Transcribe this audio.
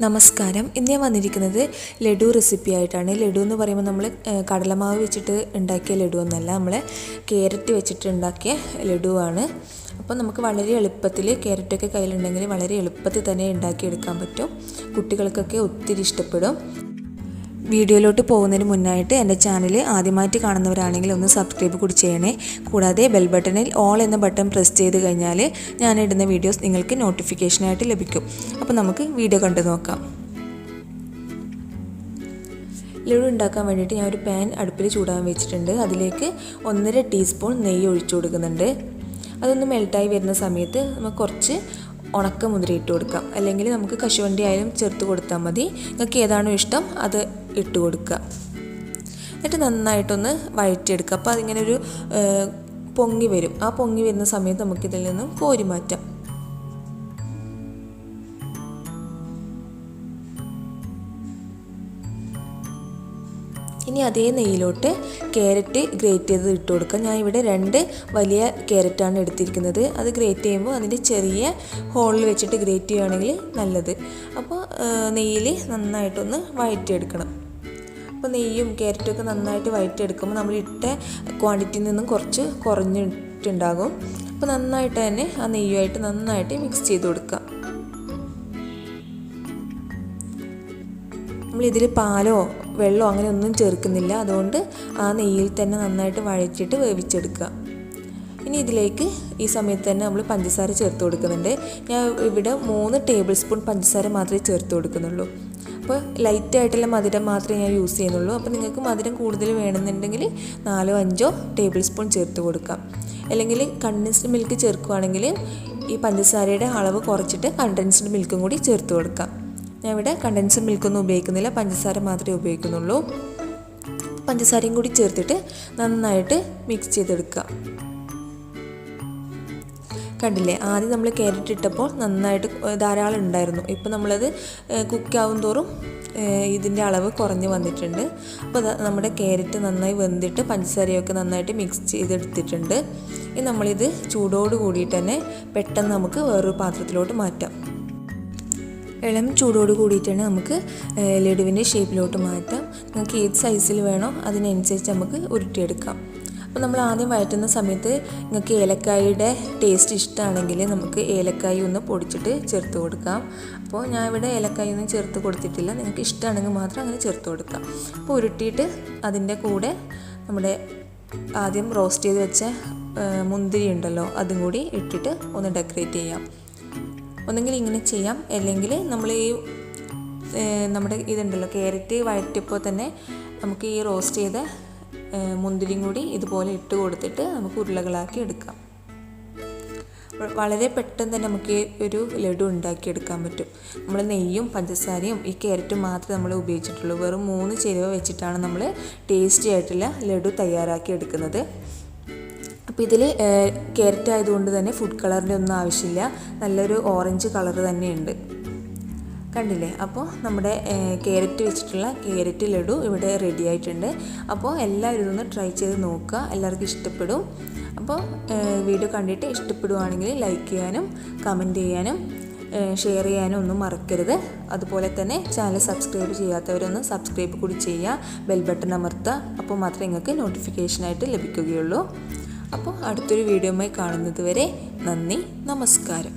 നമസ്കാരം. ഇന്ന് ഞാൻ വന്നിരിക്കുന്നത് ലഡു റെസിപ്പി ആയിട്ടാണ്. ലഡു എന്ന് പറയുമ്പോൾ നമ്മൾ കടലമാവ് വെച്ചിട്ട് ഉണ്ടാക്കിയ ലഡു ഒന്നല്ല, നമ്മൾ ക്യാരറ്റ് വെച്ചിട്ട് ഉണ്ടാക്കിയ ലഡുവാണ്. അപ്പോൾ നമുക്ക് വളരെ എളുപ്പത്തിൽ ക്യാരറ്റൊക്കെ കയ്യിലുണ്ടെങ്കിൽ വളരെ എളുപ്പത്തിൽ തന്നെ ഉണ്ടാക്കിയെടുക്കാൻ പറ്റും. കുട്ടികൾക്കൊക്കെ ഒത്തിരി ഇഷ്ടപ്പെടും. വീഡിയോയിലോട്ട് പോകുന്നതിന് മുന്നായിട്ട് എൻ്റെ ചാനൽ ആദ്യമായിട്ട് കാണുന്നവരാണെങ്കിൽ ഒന്ന് സബ്സ്ക്രൈബ് കൂടി ചെയ്യണേ. കൂടാതെ ബെൽ ബട്ടണിൽ ഓൾ എന്ന ബട്ടൺ പ്രസ് ചെയ്ത് കഴിഞ്ഞാൽ ഞാനിടുന്ന വീഡിയോസ് നിങ്ങൾക്ക് നോട്ടിഫിക്കേഷനായിട്ട് ലഭിക്കും. അപ്പോൾ നമുക്ക് വീഡിയോ കണ്ടു നോക്കാം. ലഡു ഉണ്ടാക്കാൻ വേണ്ടിയിട്ട് ഞാൻ ഒരു പാൻ അടുപ്പിൽ ചൂടാൻ വെച്ചിട്ടുണ്ട്. അതിലേക്ക് 1.5 ടീസ്പൂൺ നെയ്യ് ഒഴിച്ചു കൊടുക്കുന്നുണ്ട്. അതൊന്ന് മെൽട്ടായി വരുന്ന സമയത്ത് നമുക്ക് കുറച്ച് ഉണക്ക മുന്തിരി ഇട്ട് കൊടുക്കാം. അല്ലെങ്കിൽ നമുക്ക് കശുവണ്ടി ആയാലും ചേർത്ത് കൊടുത്താൽ മതി. നിങ്ങൾക്ക് ഏതാണോ ഇഷ്ടം അത് ഇട്ട് കൊടുക്കുക. എന്നിട്ട് നന്നായിട്ടൊന്ന് വഴറ്റിയെടുക്കുക. അപ്പോൾ അതിങ്ങനെ ഒരു പൊങ്ങി വരും. ആ പൊങ്ങി വരുന്ന സമയത്ത് നമുക്കിതിൽ നിന്നും കോരി മാറ്റാം. ഇനി അതേ നെയ്യിലോട്ട് ക്യാരറ്റ് ഗ്രേറ്റ് ചെയ്ത് ഇട്ട് കൊടുക്കുക. ഞാൻ ഇവിടെ 2 വലിയ ക്യാരറ്റാണ് എടുത്തിരിക്കുന്നത്. അത് ഗ്രേറ്റ് ചെയ്യുമ്പോൾ അതിൻ്റെ ചെറിയ ഹോളിൽ വെച്ചിട്ട് ഗ്രേറ്റ് ചെയ്യുകയാണെങ്കിൽ നല്ലത്. അപ്പോൾ നെയ്യിൽ നന്നായിട്ടൊന്ന് വഴറ്റിയെടുക്കണം. അപ്പോൾ നെയ്യും ക്യാരറ്റൊക്കെ നന്നായിട്ട് വഴറ്റിയെടുക്കുമ്പോൾ നമ്മൾ ഇട്ട ക്വാണ്ടിറ്റിയിൽ നിന്നും കുറച്ച് കുറഞ്ഞിട്ടുണ്ടാകും. അപ്പോൾ നന്നായിട്ട് തന്നെ ആ നെയ്യുമായിട്ട് നന്നായിട്ട് മിക്സ് ചെയ്ത് കൊടുക്കുക. നമ്മളിതിൽ പാലോ വെള്ളമോ അങ്ങനെ ഒന്നും ചേർക്കുന്നില്ല. അതുകൊണ്ട് ആ നെയ്യിൽ തന്നെ നന്നായിട്ട് വഴറ്റിയിട്ട് വേവിച്ചെടുക്കുക. ഇനി ഇതിലേക്ക് ഈ സമയത്ത് തന്നെ നമ്മൾ പഞ്ചസാര ചേർത്ത് കൊടുക്കുന്നുണ്ട്. ഞാൻ ഇവിടെ 3 ടേബിൾ സ്പൂൺ പഞ്ചസാര മാത്രമേ ചേർത്ത് കൊടുക്കുന്നുള്ളൂ. അപ്പോൾ ലൈറ്റായിട്ടുള്ള മധുരം മാത്രമേ ഞാൻ യൂസ് ചെയ്യുന്നുള്ളൂ. അപ്പോൾ നിങ്ങൾക്ക് മധുരം കൂടുതൽ വേണമെന്നുണ്ടെങ്കിൽ 4-5 ടേബിൾ സ്പൂൺ ചേർത്ത് കൊടുക്കാം. അല്ലെങ്കിൽ കണ്ടൻസ്ഡ് മിൽക്ക് ചേർക്കുകയാണെങ്കിൽ ഈ പഞ്ചസാരയുടെ അളവ് കുറച്ചിട്ട് കണ്ടൻസ്ഡ് മിൽക്കും കൂടി ചേർത്ത് കൊടുക്കാം. ഞാൻ ഇവിടെ കണ്ടൻസ്ഡ് മിൽക്കൊന്നും ഉപയോഗിക്കുന്നില്ല, പഞ്ചസാര മാത്രമേ ഉപയോഗിക്കുന്നുള്ളൂ. പഞ്ചസാരയും കൂടി ചേർത്തിട്ട് നന്നായിട്ട് മിക്സ് ചെയ്തെടുക്കുക. കണ്ടില്ലേ, ആദ്യം നമ്മൾ ക്യാരറ്റ് ഇട്ടപ്പോൾ നന്നായിട്ട് ധാരാളം ഉണ്ടായിരുന്നു. ഇപ്പോൾ നമ്മളത് കുക്കാവും തോറും ഇതിൻ്റെ അളവ് കുറഞ്ഞ് വന്നിട്ടുണ്ട്. അപ്പോൾ നമ്മുടെ ക്യാരറ്റ് നന്നായി വെന്തിട്ട് പഞ്ചസാരയൊക്കെ നന്നായിട്ട് മിക്സ് ചെയ്തെടുത്തിട്ടുണ്ട്. ഇനി നമ്മളിത് ചൂടോട് കൂടിയിട്ട് തന്നെ പെട്ടെന്ന് നമുക്ക് വേറൊരു പാത്രത്തിലോട്ട് മാറ്റാം. ഇളം ചൂടോട് കൂടിയിട്ട് തന്നെ നമുക്ക് ലഡുവിൻ്റെ ഷേപ്പിലോട്ട് മാറ്റാം. നമുക്ക് ഏത് സൈസിൽ വേണോ അതിനനുസരിച്ച് നമുക്ക് ഉരുട്ടിയെടുക്കാം. അപ്പോൾ നമ്മൾ ആദ്യം വഴറ്റുന്ന സമയത്ത് നിങ്ങൾക്ക് ഏലക്കായുടെ ടേസ്റ്റ് ഇഷ്ടമാണെങ്കിൽ നമുക്ക് ഏലക്കായ ഒന്ന് പൊടിച്ചിട്ട് ചേർത്ത് കൊടുക്കാം. അപ്പോൾ ഞാൻ ഇവിടെ ഏലക്കായ ഒന്നും ചേർത്ത് കൊടുത്തിട്ടില്ല. നിങ്ങൾക്ക് ഇഷ്ടമാണെങ്കിൽ മാത്രം അങ്ങനെ ചേർത്ത് കൊടുക്കാം. അപ്പോൾ ഉരുട്ടിയിട്ട് അതിൻ്റെ കൂടെ നമ്മുടെ ആദ്യം റോസ്റ്റ് ചെയ്ത് വെച്ച മുന്തിരി ഉണ്ടല്ലോ അതും കൂടി ഇട്ടിട്ട് ഒന്ന് ഡെക്കറേറ്റ് ചെയ്യാം. ഒന്നെങ്കിൽ ഇങ്ങനെ ചെയ്യാം, അല്ലെങ്കിൽ നമ്മൾ ഈ നമ്മുടെ ഇതുണ്ടല്ലോ ക്യാരറ്റ് വഴറ്റിയപ്പോൾ തന്നെ നമുക്ക് ഈ റോസ്റ്റ് ചെയ്ത മുന്തിരിയും കൂടി ഇതുപോലെ ഇട്ട് കൊടുത്തിട്ട് നമുക്ക് ഉരുളകളാക്കി എടുക്കാം. വളരെ പെട്ടെന്ന് തന്നെ നമുക്ക് ഒരു ലഡു ഉണ്ടാക്കിയെടുക്കാൻ പറ്റും. നമ്മൾ നെയ്യും പഞ്ചസാരയും ഈ ക്യാരറ്റും മാത്രമേ നമ്മൾ ഉപയോഗിച്ചിട്ടുള്ളൂ. വെറും 3 ചേരുവ വെച്ചിട്ടാണ് നമ്മൾ ടേസ്റ്റി ആയിട്ടുള്ള ലഡു തയ്യാറാക്കി എടുക്കുന്നത്. അപ്പോൾ ഇതിൽ ക്യാരറ്റ് ആയതുകൊണ്ട് തന്നെ ഫുഡ് കളറിൻ്റെ ഒന്നും ആവശ്യമില്ല, നല്ലൊരു ഓറഞ്ച് കളർ തന്നെയുണ്ട്. കണ്ടില്ലേ, അപ്പോൾ നമ്മുടെ ക്യാരറ്റ് വെച്ചിട്ടുള്ള ക്യാരറ്റ് ലഡു ഇവിടെ റെഡി ആയിട്ടുണ്ട്. അപ്പോൾ എല്ലാവരും ഇതൊന്ന് ട്രൈ ചെയ്ത് നോക്കുക, എല്ലാവർക്കും ഇഷ്ടപ്പെടും. അപ്പോൾ വീഡിയോ കണ്ടിട്ട് ഇഷ്ടപ്പെടുവാണെങ്കിൽ ലൈക്ക് ചെയ്യാനും കമൻറ്റ് ചെയ്യാനും ഷെയർ ചെയ്യാനും ഒന്നും മറക്കരുത്. അതുപോലെ തന്നെ ചാനൽ സബ്സ്ക്രൈബ് ചെയ്യാത്തവരൊന്ന് സബ്സ്ക്രൈബ് കൂടി ചെയ്യുക, ബെൽ ബട്ടൺ അമർത്തുക. അപ്പോൾ മാത്രമേ നിങ്ങൾക്ക് നോട്ടിഫിക്കേഷനായിട്ട് ലഭിക്കുകയുള്ളൂ. അപ്പോൾ അടുത്തൊരു വീഡിയോയുമായി കാണുന്നത് വരെ നന്ദി, നമസ്കാരം.